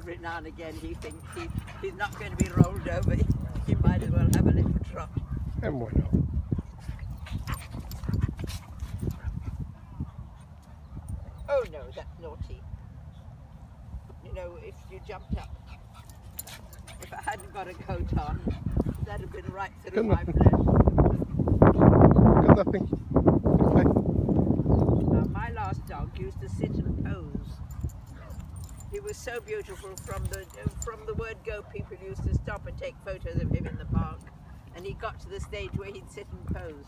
every now and again he thinks he's not going to be rolled over. He might as well have a little trot. And why not? Oh no, that's naughty. You know, if you jumped up, if I hadn't got a coat on, that'd have been right through my flesh. Got nothing. Okay. Now, my last dog used to sit and pose. He was so beautiful. From the word go, people used to stop and take photos of him in the park. And he got to the stage where he'd sit and pose.